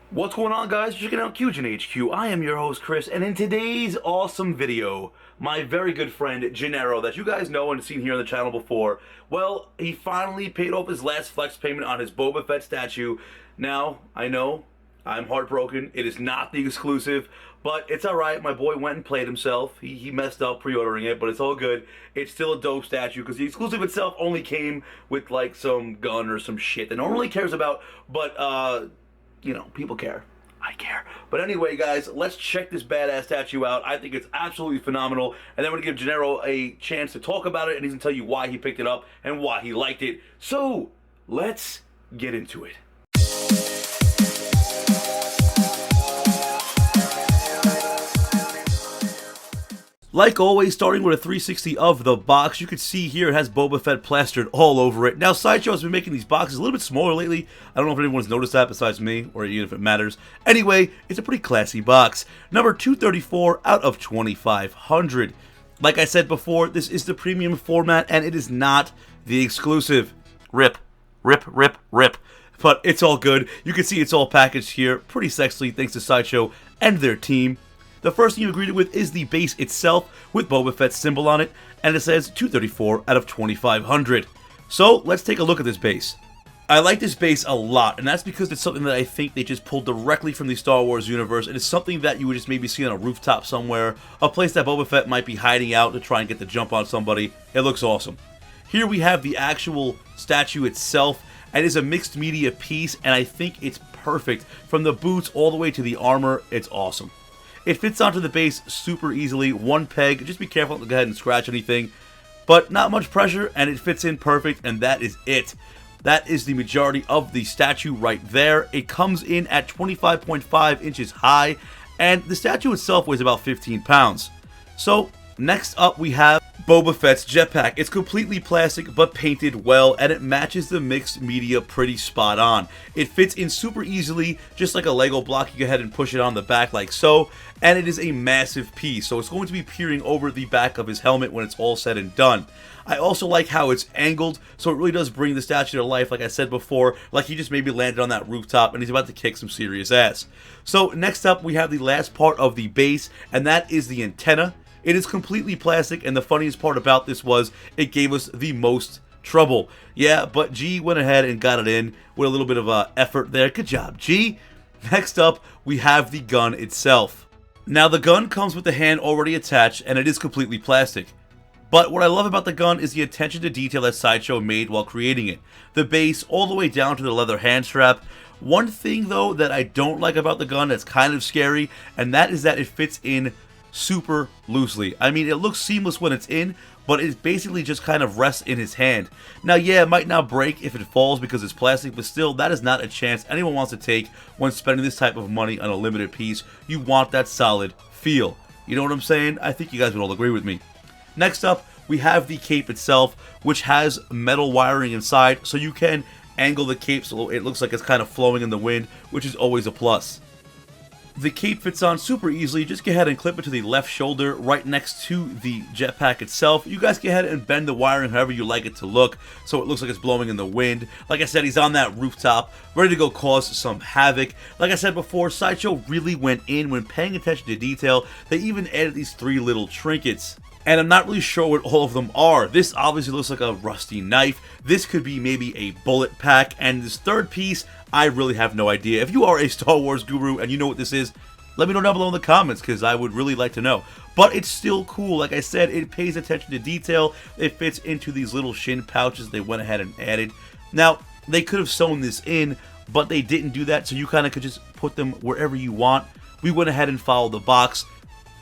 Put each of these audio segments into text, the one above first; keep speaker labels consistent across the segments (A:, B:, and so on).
A: What's going on, guys? Checking out QGinHQ. I am your host, Chris, and in today's awesome video, my very good friend, Genaro, that you guys know and seen here on the channel before, well, he finally paid off his last flex payment on his Boba Fett statue. Now, I know, I'm heartbroken. It is not the exclusive, but it's alright. My boy went and played himself. He messed up pre-ordering it, but it's all good. It's still a dope statue, because the exclusive itself only came with, like, some gun or some shit that no one really cares about, but, you know, people care. I care. But anyway, guys, let's check this badass statue out. I think it's absolutely phenomenal. And then we're going to give Genaro a chance to talk about it, and he's going to tell you why he picked it up and why he liked it. So, let's get into it. Like always, starting with a 360 of the box, you can see here it has Boba Fett plastered all over it. Now, Sideshow has been making these boxes a little bit smaller lately. I don't know if anyone's noticed that besides me, or even if it matters. Anyway, it's a pretty classy box. Number 234 out of 2,500. Like I said before, this is the premium format, and it is not the exclusive. Rip, rip, rip, rip. But it's all good. You can see it's all packaged here pretty sexily thanks to Sideshow and their team. The first thing you greet it with is the base itself with Boba Fett's symbol on it, and it says 234 out of 2,500. So let's take a look at this base. I like this base a lot, and that's because it's something that I think they just pulled directly from the Star Wars universe, and it's something that you would just maybe see on a rooftop somewhere, a place that Boba Fett might be hiding out to try and get the jump on somebody. It looks awesome. Here we have the actual statue itself, and it's a mixed media piece, and I think it's perfect. From the boots all the way to the armor, it's awesome. It fits onto the base super easily, one peg, just be careful not to go ahead and scratch anything, but not much pressure, and it fits in perfect, and that is it. That is the majority of the statue right there. It comes in at 25.5 inches high, and the statue itself weighs about 15 pounds. So, next up we have Boba Fett's jetpack. It's completely plastic but painted well, and it matches the mixed media pretty spot on. It fits in super easily, just like a Lego block. You go ahead and push it on the back like so, and it is a massive piece, so it's going to be peering over the back of his helmet when it's all said and done. I also like how it's angled, so it really does bring the statue to life, like I said before, like he just maybe landed on that rooftop and he's about to kick some serious ass. So next up we have the last part of the base, and that is the antenna. It is completely plastic, and the funniest part about this was it gave us the most trouble. Yeah, but G went ahead and got it in with a little bit of effort there. Good job, G. Next up, we have the gun itself. Now, the gun comes with the hand already attached, and it is completely plastic. But what I love about the gun is the attention to detail that Sideshow made while creating it. The base all the way down to the leather hand strap. One thing, though, that I don't like about the gun that's kind of scary, and that is that it fits in super loosely. I mean, it looks seamless when it's in, but it basically just kind of rests in his hand. Now, yeah, it might not break if it falls because it's plastic, but still, that is not a chance anyone wants to take when spending this type of money on a limited piece. You want that solid feel. You know what I'm saying? I think you guys would all agree with me. Next up, we have the cape itself, which has metal wiring inside, so you can angle the cape so it looks like it's kind of flowing in the wind, which is always a plus. The cape fits on super easily. Just go ahead and clip it to the left shoulder right next to the jetpack itself. You guys go ahead and bend the wiring however you like it to look so it looks like it's blowing in the wind. Like I said, he's on that rooftop, ready to go cause some havoc. Like I said before, Sideshow really went in when paying attention to detail. They even added these three little trinkets, and I'm not really sure what all of them are. This obviously looks like a rusty knife. This could be maybe a bullet pack, and this third piece, I really have no idea. If you are a Star Wars guru and you know what this is, let me know down below in the comments, because I would really like to know. But it's still cool. Like I said, it pays attention to detail. It fits into these little shin pouches they went ahead and added. Now, they could have sewn this in, but they didn't do that, so you kind of could just put them wherever you want. We went ahead and followed the box.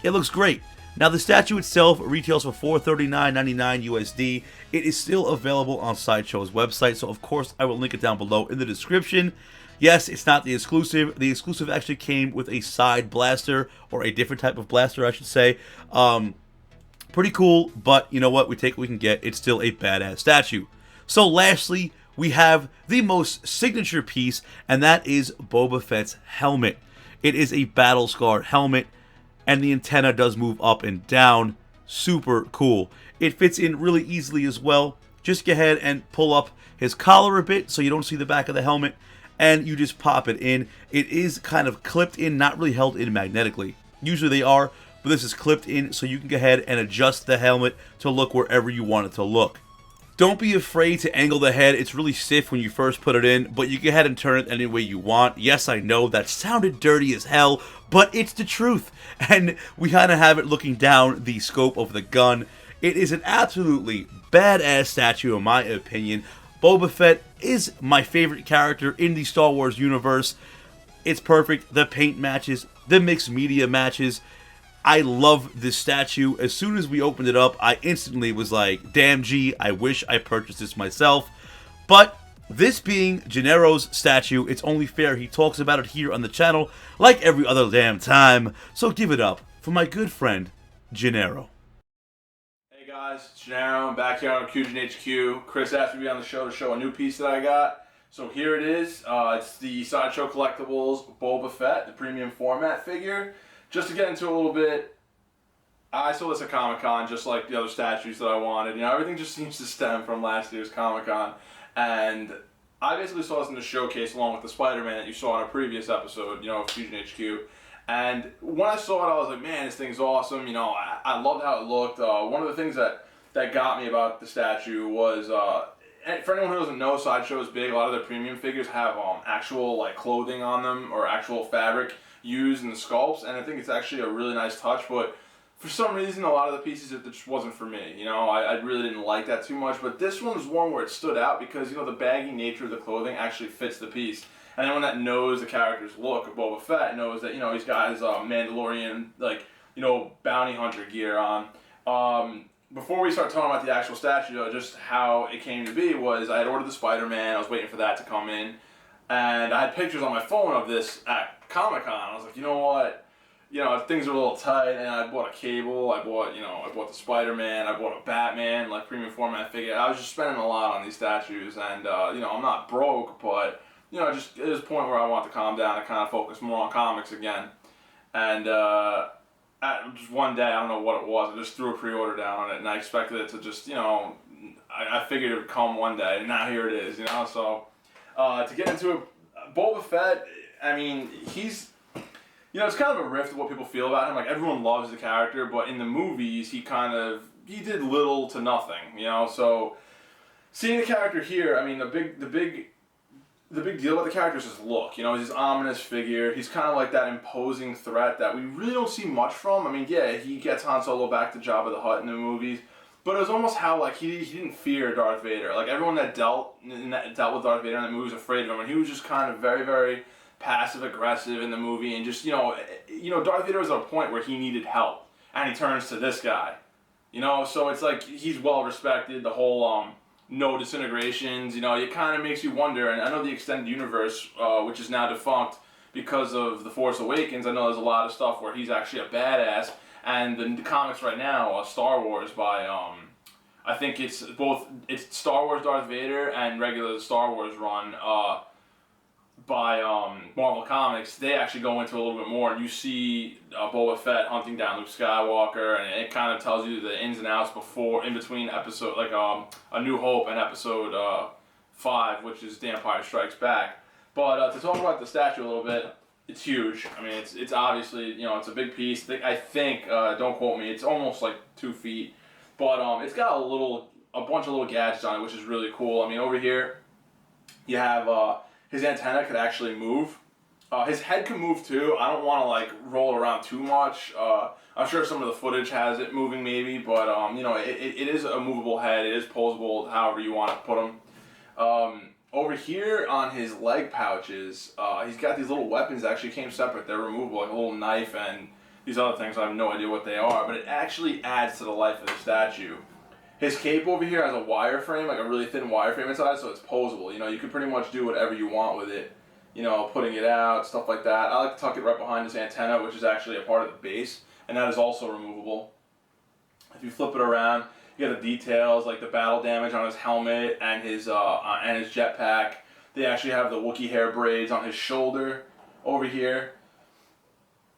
A: It looks great. Now, the statue itself retails for $439.99 USD. It is still available on Sideshow's website, so of course I will link it down below in the description. Yes, it's not the exclusive. The exclusive actually came with a side blaster, or a different type of blaster, I should say. Pretty cool, but you know what? We take what we can get. It's still a badass statue. So lastly, we have the most signature piece, and that is Boba Fett's helmet. It is a battle-scarred helmet, and the antenna does move up and down. Super cool. It fits in really easily as well. Just go ahead and pull up his collar a bit so you don't see the back of the helmet, and you just pop it in. It is kind of clipped in, not really held in magnetically. Usually they are, but this is clipped in so you can go ahead and adjust the helmet to look wherever you want it to look. Don't be afraid to angle the head. It's really stiff when you first put it in, but you can go ahead and turn it any way you want. Yes, I know that sounded dirty as hell, but it's the truth. And we kind of have it looking down the scope of the gun. It is an absolutely badass statue in my opinion. Boba Fett is my favorite character in the Star Wars universe. It's perfect. The paint matches, the mixed media matches. I love this statue. As soon as we opened it up, I instantly was like, damn G, I wish I purchased this myself. But this being Genaro's statue, it's only fair he talks about it here on the channel like every other damn time. So give it up for my good friend, Genaro.
B: Hey guys, it's Genaro. I'm back here on QGinHQ. Chris asked me to be on the show to show a new piece that I got. So here it is. It's the Sideshow Collectibles Boba Fett, the premium format figure. Just to get into a little bit, I saw this at Comic-Con just like the other statues that I wanted. You know, everything just seems to stem from last year's Comic-Con. And I basically saw this in the showcase along with the Spider-Man that you saw in a previous episode, you know, of QGinHQ. And when I saw it, I was like, man, this thing's awesome. You know, I loved how it looked. One of the things that got me about the statue was, and for anyone who doesn't know, Sideshow is big. A lot of their premium figures have actual like clothing on them or actual fabric used in the sculpts, and I think it's actually a really nice touch, but for some reason a lot of the pieces it just wasn't for me. You know, I really didn't like that too much, but this one was one where it stood out because, you know, the baggy nature of the clothing actually fits the piece. And anyone that knows the character's look of Boba Fett knows that, you know, he's got his Mandalorian, like, you know, bounty hunter gear on. Before we start talking about the actual statue, though, just how it came to be was I had ordered the Spider-Man, I was waiting for that to come in, and I had pictures on my phone of this at Comic-Con. I was like, you know what, you know, things are a little tight, and I bought a Cable, I bought the Spider-Man, I bought a Batman, like premium format figure. I was just spending a lot on these statues, and you know, I'm not broke, but you know, just it was a point where I want to calm down and kind of focus more on comics again. And just one day, I don't know what it was, I just threw a pre-order down on it, and I expected it to just, you know, I figured it would come one day, and now here it is, you know. So to get into it, Boba Fett, I mean, he's, you know, it's kind of a rift of what people feel about him. Like, everyone loves the character, but in the movies, he did little to nothing, you know. So seeing the character here, I mean, the big deal about the character is his look. You know, he's this ominous figure. He's kind of like that imposing threat that we really don't see much from. I mean, yeah, he gets Han Solo back to Jabba the Hutt in the movies, but it was almost how, like, he didn't fear Darth Vader. Like, everyone that dealt with Darth Vader in the movie was afraid of him, and he was just kind of very, very passive aggressive in the movie, and just, you know, Darth Vader was at a point where he needed help, and he turns to this guy. You know, so it's like he's well respected. The whole no disintegrations, you know, it kind of makes you wonder. And I know the extended universe, which is now defunct because of The Force Awakens, I know there's a lot of stuff where he's actually a badass. And the comics right now, Star Wars by, I think it's Star Wars Darth Vader and regular Star Wars run by Marvel Comics. They actually go into a little bit more, and you see Boba Fett hunting down Luke Skywalker, and it kind of tells you the ins and outs in between episode, like A New Hope and episode 5, which is The Empire Strikes Back. But to talk about the statue a little bit, it's huge. I mean, it's obviously, you know, it's a big piece. I think, don't quote me, it's almost like 2 feet, but it's got a bunch of little gadgets on it, which is really cool. I mean, over here, you have his antenna could actually move. His head can move too. I don't want to like roll around too much. I'm sure some of the footage has it moving maybe, but you know, it is a movable head. It is posable, however you want to put him. Over here on his leg pouches, he's got these little weapons that actually came separate. They're removable, like a little knife and these other things. I have no idea what they are, but it actually adds to the life of the statue. His cape over here has a wireframe, like a really thin wireframe inside, so it's posable. You know, you can pretty much do whatever you want with it. You know, putting it out, stuff like that. I like to tuck it right behind his antenna, which is actually a part of the base, and that is also removable. If you flip it around, you get the details, like the battle damage on his helmet and his jetpack. They actually have the Wookiee hair braids on his shoulder over here.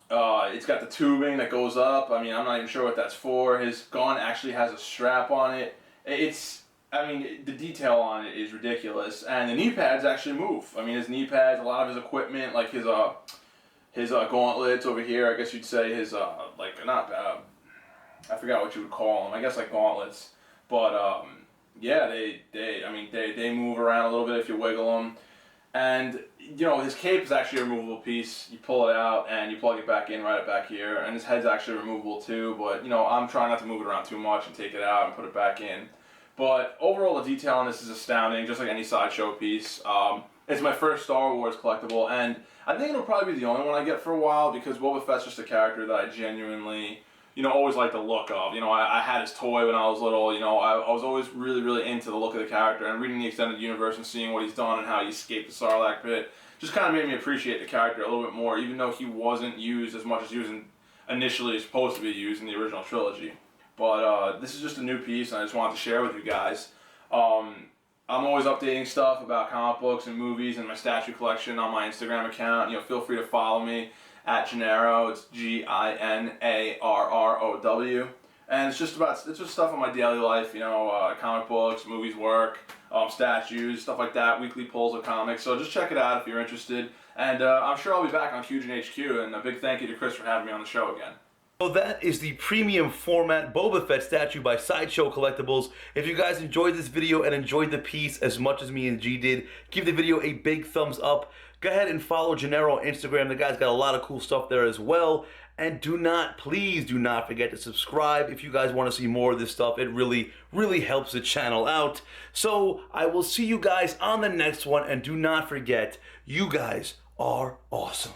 B: It's got the tubing that goes up. I mean, I'm not even sure what that's for. His gun actually has a strap on it. I mean, the detail on it is ridiculous, and the knee pads actually move. I mean, his knee pads, a lot of his equipment, like his gauntlets over here. I guess you'd say his like not I forgot what you would call them. I guess like gauntlets, but yeah, they move around a little bit if you wiggle them, and you know his cape is actually a removable piece. You pull it out and you plug it back in, right it back here, and his head's actually removable too. But you know I'm trying not to move it around too much and take it out and put it back in. But overall, the detail on this is astounding, just like any Sideshow piece. It's my first Star Wars collectible, and I think it'll probably be the only one I get for a while because Boba Fett's just a character that I genuinely, you know, always like the look of. You know, I had his toy when I was little. You know, I was always really, really into the look of the character, and reading the extended universe and seeing what he's done and how he escaped the Sarlacc pit just kind of made me appreciate the character a little bit more, even though he wasn't used as much as he was initially supposed to be used in the original trilogy. But this is just a new piece, and I just wanted to share with you guys. I'm always updating stuff about comic books and movies and my statue collection on my Instagram account. You know, feel free to follow me at Genaro. It's GINARROW. And it's just stuff on my daily life. You know, comic books, movies, work, statues, stuff like that. Weekly pulls of comics. So just check it out if you're interested. And I'm sure I'll be back on QGinHQ. And a big thank you to Chris for having me on the show again.
A: So that is the premium format Boba Fett statue by Sideshow Collectibles. If you guys enjoyed this video and enjoyed the piece as much as me and G did, give the video a big thumbs up. Go ahead and follow Genaro on Instagram. The guy's got a lot of cool stuff there as well. And please do not forget to subscribe if you guys want to see more of this stuff. It really, really helps the channel out. So I will see you guys on the next one. And do not forget, you guys are awesome.